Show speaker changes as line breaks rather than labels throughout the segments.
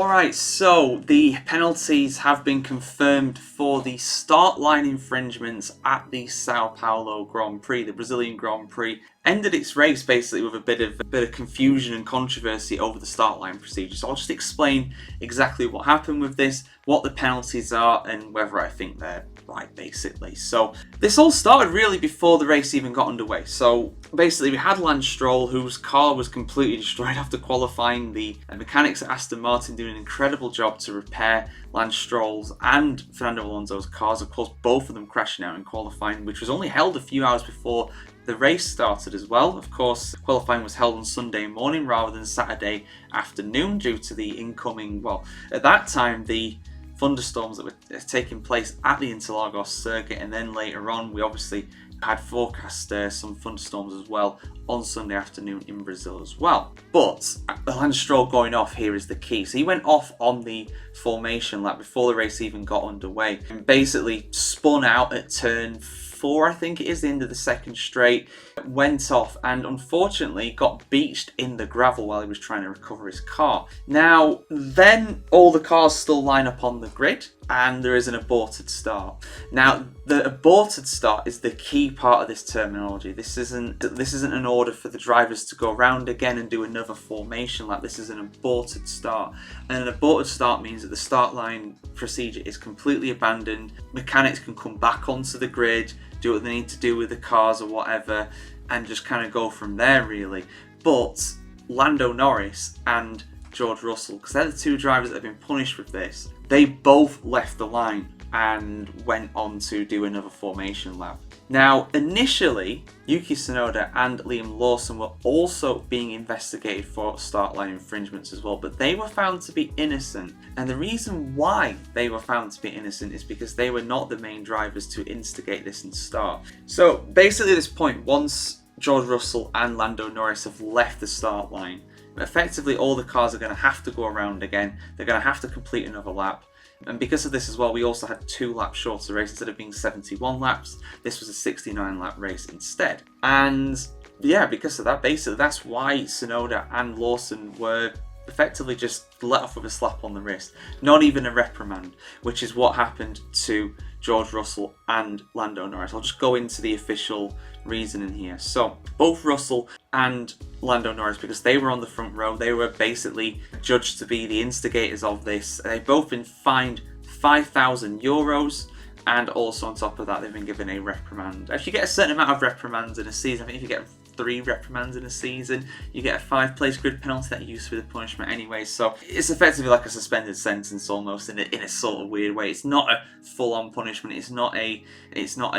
Alright, so the penalties have been confirmed for the start line infringements at the Sao Paulo Grand Prix. The Brazilian Grand Prix ended its race basically with a bit of confusion and controversy over the start line procedure. So I'll just explain exactly what happened with this, what the penalties are, and whether I think they're right, basically. So this all started really before the race even got underway. So basically we had Lance Stroll, whose car was completely destroyed after qualifying. The mechanics at Aston Martin doing an incredible job to repair Lance Stroll's and Fernando Alonso's cars. Of course, both of them crashing out in qualifying, which was only held a few hours before the race started as well. Of course, qualifying was held on Sunday morning rather than Saturday afternoon due to the incoming, well, at that time, the thunderstorms that were taking place at the Interlagos circuit, and then later on we obviously had forecast some thunderstorms as well on Sunday afternoon in Brazil as well. But Lance Stroll going off here is the key. So he went off on the formation lap before the race even got underway and basically spun out at turn 4, I think it is, the end of the second straight, went off and unfortunately got beached in the gravel while he was trying to recover his car. Now, then all the cars still line up on the grid and there is an aborted start. Now, the aborted start is the key part of this terminology. This isn't an order for the drivers to go around again and do another formation lap. This is an aborted start. And an aborted start means that the start line procedure is completely abandoned. Mechanics can come back onto the grid, do what they need to do with the cars or whatever, and just kind of go from there, really. But Lando Norris and George Russell, because they're the two drivers that have been punished with this, they both left the line and went on to do another formation lap. Now, initially, Yuki Tsunoda and Liam Lawson were also being investigated for start line infringements as well, but they were found to be innocent. And the reason why they were found to be innocent is because they were not the main drivers to instigate this and start. So basically at this point, once George Russell and Lando Norris have left the start line, effectively all the cars are going to have to go around again. They're going to have to complete another lap. And because of this as well, we also had 2 laps shorter race. Instead of being 71 laps, this was a 69 lap race instead. And yeah, because of that, basically that's why Tsunoda and Lawson were effectively just let off with a slap on the wrist. Not even a reprimand, which is what happened to George Russell and Lando Norris. I'll just go into the official reasoning here. So both Russell and Lando Norris, because they were on the front row, they were basically judged to be the instigators of this. They've both been fined €5,000, and also on top of that they've been given a reprimand. If you get a certain amount of reprimands in a season, I think if you get 3 reprimands in a season, you get a 5-place grid penalty that you use for the punishment anyway. So it's effectively like a suspended sentence almost in a sort of weird way. It's not a full-on punishment. It's not a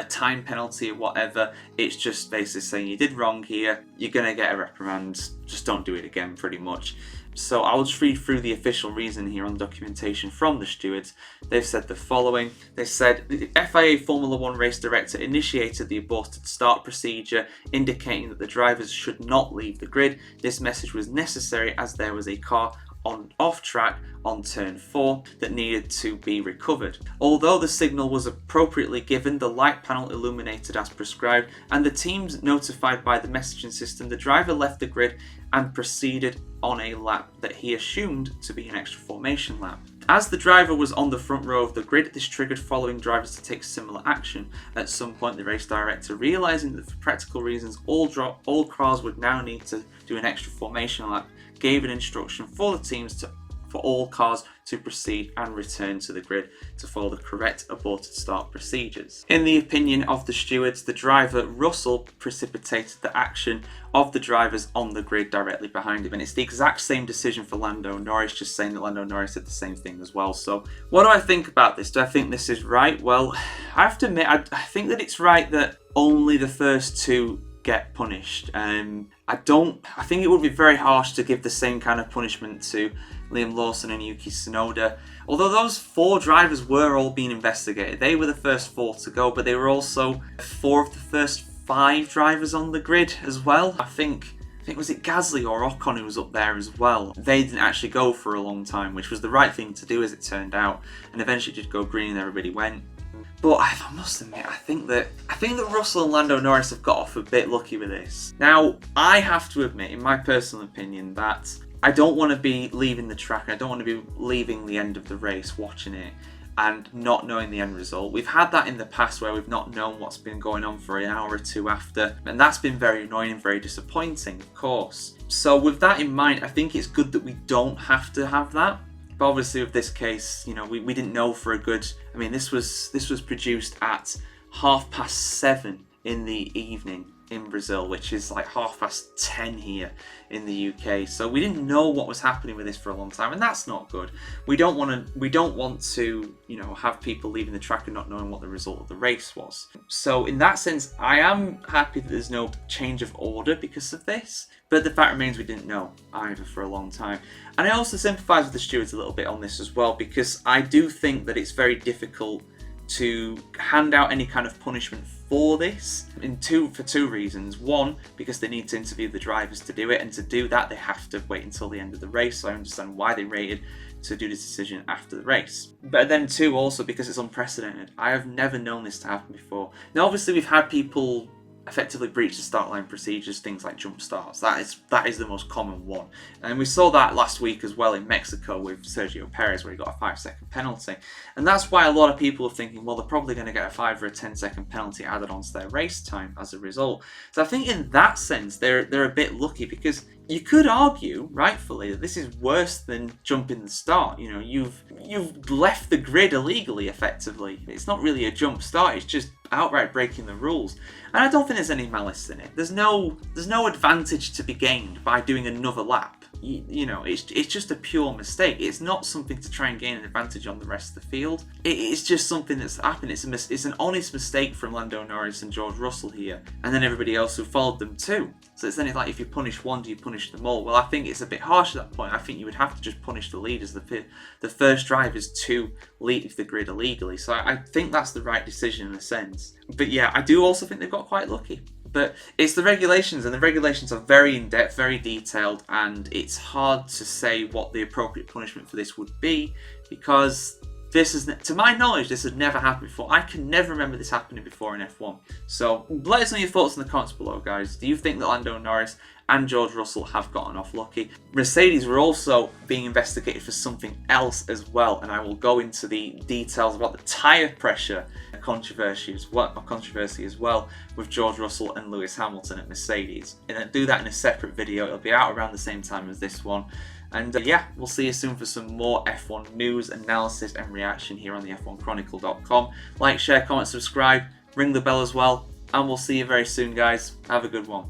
time penalty or whatever. It's just basically saying you did wrong here. You're gonna get a reprimand. Just don't do it again, pretty much. So I'll just read through the official reason here on documentation from the stewards. They've said the following. They said the FIA Formula 1 race director initiated the aborted start procedure, indicating that the drivers should not leave the grid. This message was necessary as there was a car off track on turn 4 that needed to be recovered. Although the signal was appropriately given, the light panel illuminated as prescribed, and the teams notified by the messaging system, the driver left the grid and proceeded on a lap that he assumed to be an extra formation lap. As the driver was on the front row of the grid, this triggered following drivers to take similar action. At some point, the race director, realizing that for practical reasons all cars would now need to do an extra formation lap, gave an instruction for the teams for all cars to proceed and return to the grid to follow the correct aborted start procedures. In the opinion of the stewards, the driver Russell precipitated the action of the drivers on the grid directly behind him, and it's the exact same decision for Lando Norris, just saying that Lando Norris did the same thing as well. So what do I think about this? Do I think this is right? Well, I have to admit, I think that it's right that only the first 2 get punished. I think it would be very harsh to give the same kind of punishment to Liam Lawson and Yuki Tsunoda. Although those 4 drivers were all being investigated. They were the first 4 to go, but they were also 4 of the first 5 drivers on the grid as well. I think was it Gasly or Ocon who was up there as well. They didn't actually go for a long time, which was the right thing to do as it turned out, and eventually did go green and everybody went. But I must admit, I think that Russell and Lando Norris have got off a bit lucky with this. Now, I have to admit, in my personal opinion, that I don't want to be leaving the track. I don't want to be leaving the end of the race, watching it, and not knowing the end result. We've had that in the past where we've not known what's been going on for an hour or two after, and that's been very annoying and very disappointing, of course. So with that in mind, I think it's good that we don't have to have that. But obviously with this case, you know, we didn't know for a good... I mean, this was produced at 7:30 in the evening in Brazil, which is like 10:30 here in the UK. So we didn't know what was happening with this for a long time, and that's not good. We don't want to, you know, have people leaving the track and not knowing what the result of the race was. So in that sense, I am happy that there's no change of order because of this, but the fact remains we didn't know either for a long time. And I also sympathise with the stewards a little bit on this as well, because I do think that it's very difficult to hand out any kind of punishment for this for two reasons. One, because they need to interview the drivers to do it, and to do that they have to wait until the end of the race, so I understand why they waited to do this decision after the race. But then two, also because it's unprecedented. I have never known this to happen before. Now obviously we've had people effectively breach the start line procedures, things like jump starts. That is the most common one. And we saw that last week as well in Mexico with Sergio Perez, where he got a 5-second penalty. And that's why a lot of people are thinking, well, they're probably going to get a 5 or a 10-second penalty added onto their race time as a result. So I think in that sense, they're a bit lucky, because you could argue, rightfully, that this is worse than jumping the start. You know, you've left the grid illegally, effectively. It's not really a jump start, it's just outright breaking the rules. And I don't think there's any malice in it. There's no advantage to be gained by doing another lap. You know, it's just a pure mistake. It's not something to try and gain an advantage on the rest of the field. It's just something that's happened. It's an honest mistake from Lando Norris and George Russell here, and then everybody else who followed them too. So it's then like, if you punish one, do you punish them all? Well, I think it's a bit harsh at that point. I think you would have to just punish the leaders, the first drivers to leave the grid illegally. So I think that's the right decision in a sense. But yeah, I do also think they've got quite lucky. But it's the regulations, and the regulations are very in-depth, very detailed, and it's hard to say what the appropriate punishment for this would be, because this is, to my knowledge, this had never happened before. I can never remember this happening before in F1. So let us know your thoughts in the comments below, guys. Do you think that Lando Norris and George Russell have gotten off lucky? Mercedes were also being investigated for something else as well, and I will go into the details about the tyre pressure controversy as well with George Russell and Lewis Hamilton at Mercedes. And I'll do that in a separate video. It'll be out around the same time as this one. And yeah, we'll see you soon for some more F1 news, analysis and reaction here on the F1Chronicle.com. Like, share, comment, subscribe, ring the bell as well, and we'll see you very soon, guys. Have a good one.